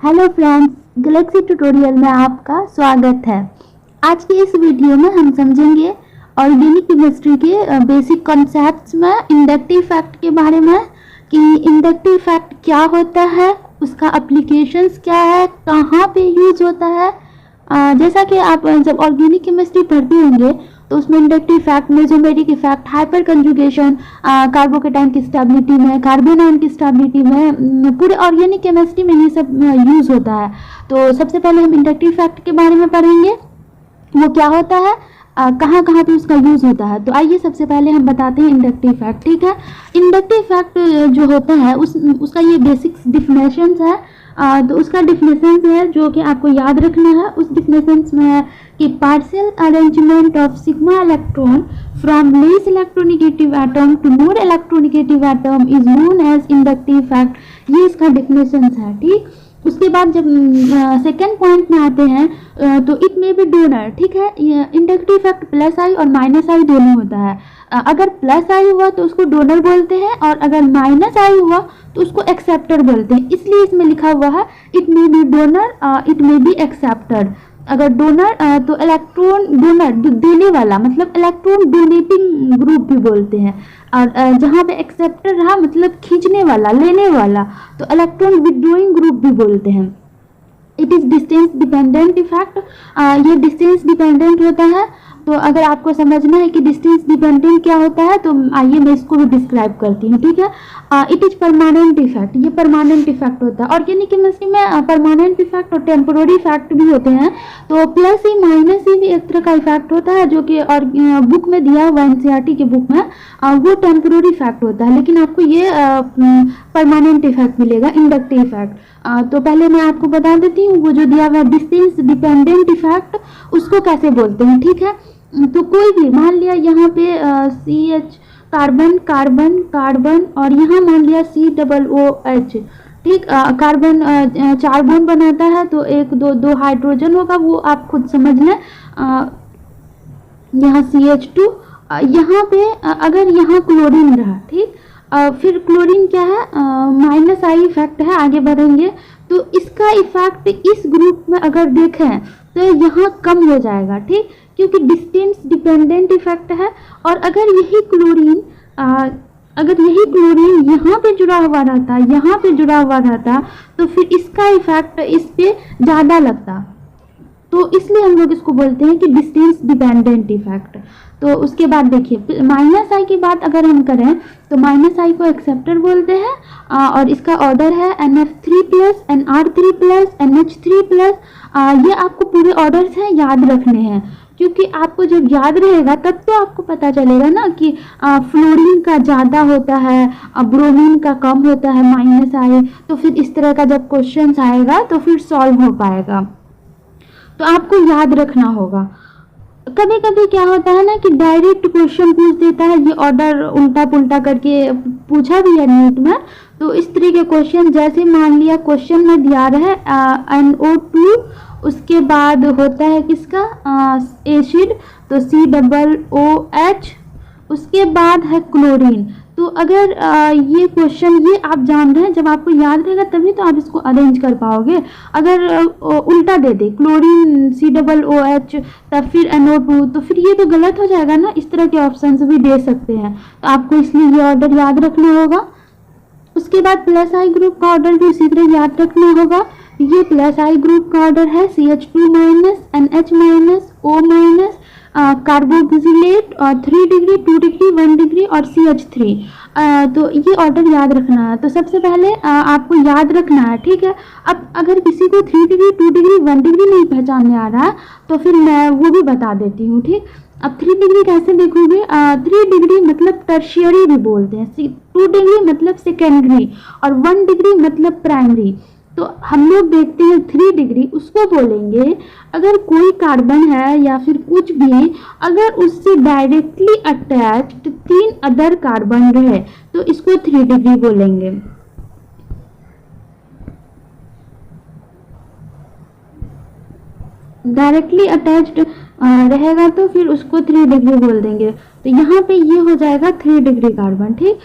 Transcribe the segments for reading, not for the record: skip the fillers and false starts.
Hello friends, Galaxy tutorial में आपका स्वागत है। आज के इस वीडियो में हम समझेंगे ऑर्गेनिक केमिस्ट्री के बेसिक कॉन्सेप्ट्स में इंडक्टिव फैक्ट के बारे में कि इंडक्टिव फैक्ट क्या होता है, उसका एप्लीकेशंस क्या है, कहाँ पे यूज होता है। जैसा कि आप जब ऑर्गेनिक केमिस्ट्री पढ़ते होंगे तो उसमें inductive fact, mesomeric effect, hyper conjugation, carbocation की स्टेबिलिटी में, कार्बोनाइन की स्टेबिलिटी में, पूरे ऑर्गेनिक केमिस्ट्री में ये सब यूज़ होता है। तो सबसे पहले हम इंडक्टिव फैक्ट के बारे में पढ़ेंगे, वो क्या होता है, कहाँ कहाँ पे उसका यूज़ होता है। तो आइए सबसे पहले हम बताते हैं इंडक्टिव फैक्ट। ठीक है, इंडक्टिव फैक्ट जो होता है उसका ये बेसिक्स डिफिनेशंस है। तो उसका डिफिनेशंस है जो कि आपको याद रखना है। उस डिफिनेशंस में है कि partial arrangement of sigma electron from less electronegative atom to more electronegative atom is known as inductive fact. ये इसका डिफिनेशंस है। ठीक, उसके बाद जब सेकेंड पॉइंट में आते हैं तो इट मे बी डोनर। ठीक है, इंडक्टिव फैक्ट प्लस आई और माइनस आई दोनों होता है। अगर प्लस आई हुआ तो उसको डोनर बोलते हैं और अगर माइनस आई हुआ तो उसको एक्सेप्टर बोलते हैं। इसलिए इसमें लिखा हुआ है it may be donor, it may be acceptor. अगर डोनर तो इलेक्ट्रॉन डोनर देने वाला मतलब इलेक्ट्रॉन डोनेटिंग ग्रुप भी बोलते हैं, और जहाँ पे एक्सेप्टर रहा मतलब खींचने वाला, लेने वाला, तो इलेक्ट्रॉन विड्रॉइंग ग्रुप भी बोलते हैं। It is distance dependent effect. ये डिस्टेंस डिपेंडेंट होता है। तो अगर आपको समझना है कि डिस्टेंस डिपेंडेंट क्या होता है तो आइए मैं इसको भी डिस्क्राइब करती हूँ। ठीक है, इट इज परमानेंट इफेक्ट। ये परमानेंट इफेक्ट होता है। ऑर्गेनिक केमिस्ट्री में परमानेंट इफेक्ट और टेम्पोररी इफेक्ट भी होते हैं। तो प्लस ही माइनस ही भी एक तरह का इफेक्ट होता है जो कि बुक में दिया हुआ एनसीईआरटी के बुक में, वो टेम्पोररी इफेक्ट होता है, लेकिन आपको ये परमानेंट इफेक्ट मिलेगा, इंडक्टिव इफेक्ट। तो पहले मैं आपको बता देती हूँ वो जो दिया हुआ डिस्टेंस डिपेंडेंट इफेक्ट उसको कैसे बोलते हैं। ठीक है, तो कोई भी मान लिया यहाँ पे CH कार्बन कार्बन कार्बन और यहाँ मान लिया COOH। ठीक, कार्बन 4 बॉन्ड बनाता है तो एक दो हाइड्रोजन होगा, वो आप खुद समझ लें। यहाँ CH2, यहाँ पे अगर यहाँ क्लोरीन रहा, ठीक, फिर क्लोरीन क्या है, माइनस आई इफेक्ट है, आगे बढ़ेंगे तो इसका इफेक्ट इस ग्रुप में अगर देखें तो यहाँ कम हो जाएगा। ठीक, क्योंकि डिस्टेंस डिपेंडेंट इफेक्ट है। और अगर यही क्लोरीन यहाँ पे जुड़ा हुआ रहता, यहाँ पे जुड़ा हुआ रहता तो फिर इसका इफेक्ट इस पे ज़्यादा लगता। तो इसलिए हम लोग इसको बोलते हैं कि डिस्टेंस डिपेंडेंट इफेक्ट। तो उसके बाद देखिए माइनस आई की बात अगर हम करें तो माइनस आई को एक्सेप्टर बोलते हैं और इसका ऑर्डर है NF3+, NR3+, NH3+। ये आपको पूरे ऑर्डर्स हैं याद रखने हैं, क्योंकि आपको जब याद रहेगा तब तो आपको पता चलेगा ना कि फ्लोरीन का ज़्यादा होता है, ब्रोमीन का कम होता है माइनस आई। तो फिर इस तरह का जब क्वेश्चन आएगा तो फिर सॉल्व हो पाएगा। तो आपको याद रखना होगा। कभी कभी क्या होता है ना कि डायरेक्ट क्वेश्चन पूछ देता है, ये ऑर्डर उल्टा पुल्टा करके पूछा भी है नीट में। तो इस तरह के क्वेश्चन, जैसे मान लिया क्वेश्चन में दिया रहे NO2, उसके बाद होता है किसका एसिड तो COOH, उसके बाद है क्लोरीन। तो अगर ये क्वेश्चन ये आप जान रहे हैं, जब आपको याद रहेगा तभी तो आप इसको अरेंज कर पाओगे। अगर उल्टा दे दे क्लोरीन COOH तब फिर NO2 तो फिर ये तो गलत हो जाएगा ना। इस तरह के ऑप्शंस भी दे सकते हैं, तो आपको इसलिए ये ऑर्डर याद रखना होगा। उसके बाद प्लस आई ग्रुप का ऑर्डर भी उसी तरह याद रखना होगा। ये प्लस आई ग्रुप का ऑर्डर है CH2-, NH-, O-, कार्बोक्सिलेट और 3 डिग्री, 2 डिग्री, 1 डिग्री और CH3। तो ये ऑर्डर याद रखना है। तो सबसे पहले आपको याद रखना है। ठीक है, अब अगर किसी को 3 डिग्री, 2 डिग्री, 1 डिग्री नहीं पहचानने आ रहा है तो फिर मैं वो भी बता देती हूँ। ठीक, अब 3 डिग्री कैसे देखोगे, 3 डिग्री मतलब टर्शियरी भी बोलते हैं, 2 डिग्री मतलब सेकेंडरी और 1 डिग्री मतलब प्राइमरी। तो हम लोग देखते हैं 3 डिग्री उसको बोलेंगे अगर कोई कार्बन है या फिर कुछ भी अगर उससे डायरेक्टली अटैच्ड 3 अदर कार्बन रहे तो इसको 3 डिग्री बोलेंगे। डायरेक्टली अटैच्ड रहेगा तो फिर उसको 3 डिग्री बोल देंगे। तो यहाँ पे ये हो जाएगा 3 डिग्री कार्बन। ठीक,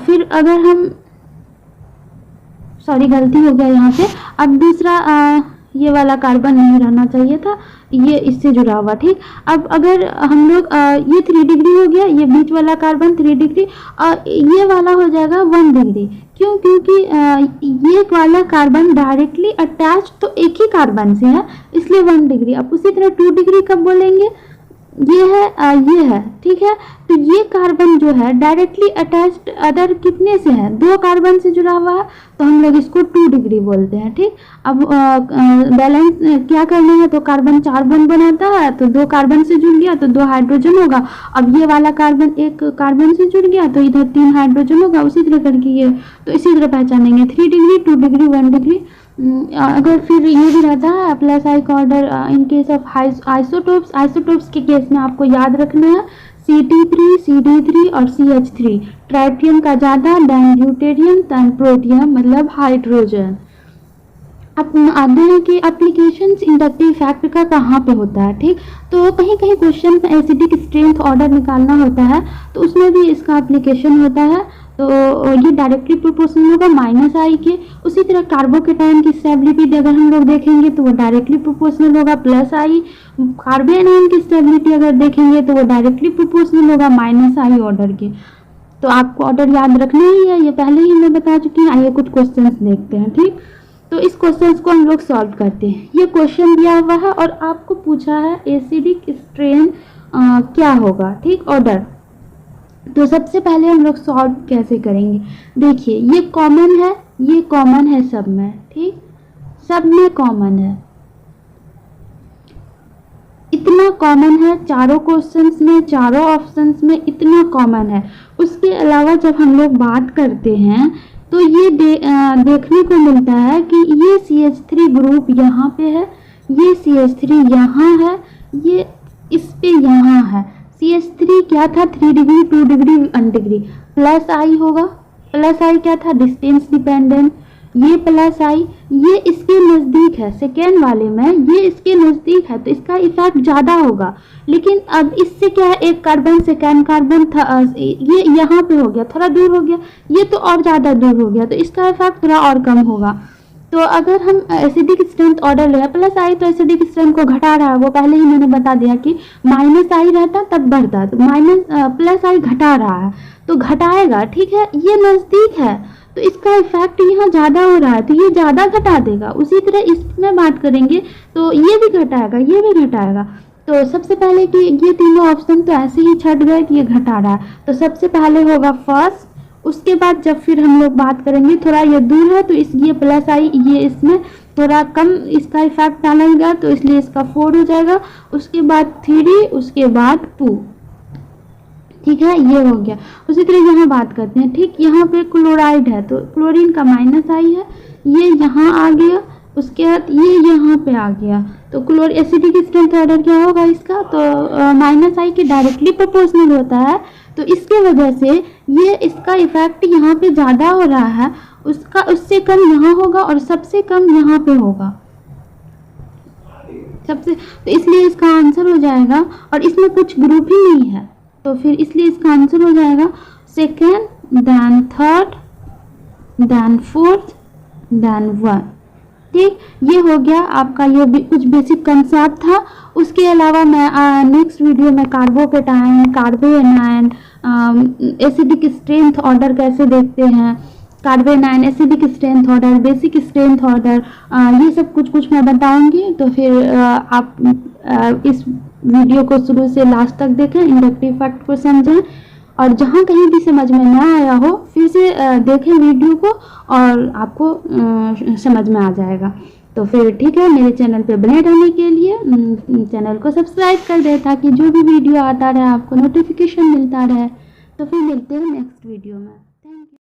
फिर अगर हम सॉरी गलती हो गया यहाँ से। अब दूसरा ये वाला कार्बन नहीं रहना चाहिए था, ये इससे जुड़ा हुआ, ठीक। अब अगर हम लोग ये 3 डिग्री हो गया, ये बीच वाला कार्बन 3 डिग्री, और ये वाला हो जाएगा 1 डिग्री। क्यों? क्योंकि ये वाला कार्बन डायरेक्टली अटैच तो एक ही कार्बन से है, इसलिए 1 डिग्री। अब उसी तरह 2 डिग्री कब बोलेंगे? ये है, ठीक है। तो ये कार्बन जो है डायरेक्टली अटैच्ड अदर कितने से है? 2 कार्बन से जुड़ा हुआ है, तो हम लोग इसको 2 डिग्री बोलते हैं, ठीक। अब बैलेंस क्या करना है? तो कार्बन 4 बॉन्ड बनाता है, तो 2 कार्बन से जुड़ गया तो 2 हाइड्रोजन होगा। अब ये वाला कार्बन 1 कार्बन से जुड़ गया तो इधर 3 हाइड्रोजन होगा, उसी तरह करके ये, तो इसी तरह पहचानेंगे 3 डिग्री, 2 डिग्री, 1 डिग्री। अगर फिर ये भी रहता है प्लस आई का order in case of isotopes के केस में आपको याद रखना है Ct3, CD3 और CH3, ट्राइटियम का ज़्यादा देन ड्यूटेरियम देन प्रोटियम, मतलब हाइड्रोजन। अब आते हैं कि एप्लीकेशंस इंडक्टिव फैक्ट का कहाँ पे होता है, ठीक। तो कहीं कहीं क्वेश्चन में एसिडिक स्ट्रेंथ ऑर्डर निकालना होता है, तो उसमें भी इसका एप्लीकेशन होता है। तो ये डायरेक्टली प्रोपोर्शनल होगा -I के। उसी तरह कार्बोकेटाइन की स्टेबिलिटी अगर हम लोग देखेंगे तो वो डायरेक्टली प्रोपोर्शनल होगा +I। कार्बोनाइन की स्टेबिलिटी अगर देखेंगे तो वो डायरेक्टली प्रोपोर्शनल होगा -I ऑर्डर के। तो आपको ऑर्डर याद रखना ही है, ये पहले ही मैं बता चुकी हूँ। आइए कुछ क्वेश्चन देखते हैं, ठीक। तो इस क्वेश्चन को हम लोग सॉल्व करते हैं। ये क्वेश्चन दिया हुआ है और आपको पूछा है एसिडिक स्ट्रेन क्या होगा, ठीक, ऑर्डर। तो सबसे पहले हम लोग सॉल्व कैसे करेंगे? देखिए ये कॉमन है सब में, ठीक, सब में कॉमन है, इतना कॉमन है चारों क्वेश्चंस में, चारों ऑप्शंस में इतना कॉमन है। उसके अलावा जब हम लोग बात करते हैं तो ये देखने को मिलता है कि ये CH3 ग्रुप यहाँ पे है, ये CH3 यहाँ है, ये इस पे यहाँ है। CH3 क्या था? 3 डिग्री, 2 डिग्री, 1 डिग्री। +I होगा, +I क्या था? Distance dependent. ये +I ये इसके नज़दीक है, सेकेंड वाले में ये इसके नज़दीक है, तो इसका इफेक्ट ज़्यादा होगा। लेकिन अब इससे क्या है, एक कार्बन सेकेंड कार्बन था, ये यहाँ पे हो गया, थोड़ा दूर हो गया, ये तो और ज़्यादा दूर हो गया, तो इसका इफेक्ट थोड़ा और कम होगा। तो अगर हम एसिडिक स्ट्रेंथ ऑर्डर ले, +I तो एसिडिक स्ट्रेंथ को घटा रहा है, वो पहले ही मैंने बता दिया कि -I रहता तब बढ़ता, तो +I घटा रहा है तो घटाएगा, ठीक है। ये नज़दीक है तो इसका इफेक्ट यहाँ ज़्यादा हो रहा है, तो ये ज़्यादा घटा देगा। उसी तरह इसमें बात करेंगे तो ये भी घटाएगा, ये भी घटाएगा। तो सबसे पहले कि ये तीनों ऑप्शन तो ऐसे ही छट गए कि ये घटा रहा है, तो सबसे पहले होगा फर्स्ट। उसके बाद जब फिर हम लोग बात करेंगे, थोड़ा ये दूर है तो ये +I ये इसमें थोड़ा कम इसका इफेक्ट डालेगा, तो इसलिए इसका 4 हो जाएगा। उसके बाद 3, उसके बाद 2, ठीक है, ये हो गया। उसी तरह यहाँ बात करते हैं, ठीक। यहाँ पे क्लोराइड है तो क्लोरीन का -I है, ये यहाँ आ गया, उसके बाद ये यहाँ पे आ गया, तो एसिडिक स्ट्रेंथ ऑर्डर क्या होगा इसका? तो -I के डायरेक्टली प्रोपोर्शनल होता है, तो इसके वजह से ये इसका इफेक्ट यहाँ पे ज़्यादा हो रहा है, उससे कम यहाँ होगा और सबसे कम यहाँ पे होगा सबसे, तो इसलिए इसका आंसर हो जाएगा। और इसमें कुछ ग्रुप ही नहीं है, तो फिर इसलिए इसका आंसर हो जाएगा second, then third, then fourth, then 1, ठीक। ये हो गया आपका, ये कुछ बेसिक कंसेप्ट था। उसके अलावा मैं नेक्स्ट वीडियो में carbocation, carbanion, acidic strength order कैसे देखते हैं, carbanion, acidic strength order, basic strength order, ये सब कुछ मैं बताऊंगी। तो फिर आप इस वीडियो को शुरू से लास्ट तक देखें, इंडक्टिव फैक्ट को समझें, और जहाँ कहीं भी समझ में ना आया हो फिर से देखें वीडियो को और आपको समझ में आ जाएगा। तो फिर ठीक है, मेरे चैनल पे बने रहने के लिए चैनल को सब्सक्राइब कर दें ताकि जो भी वीडियो आता रहे आपको नोटिफिकेशन मिलता रहे। तो फिर मिलते हैं नेक्स्ट वीडियो में।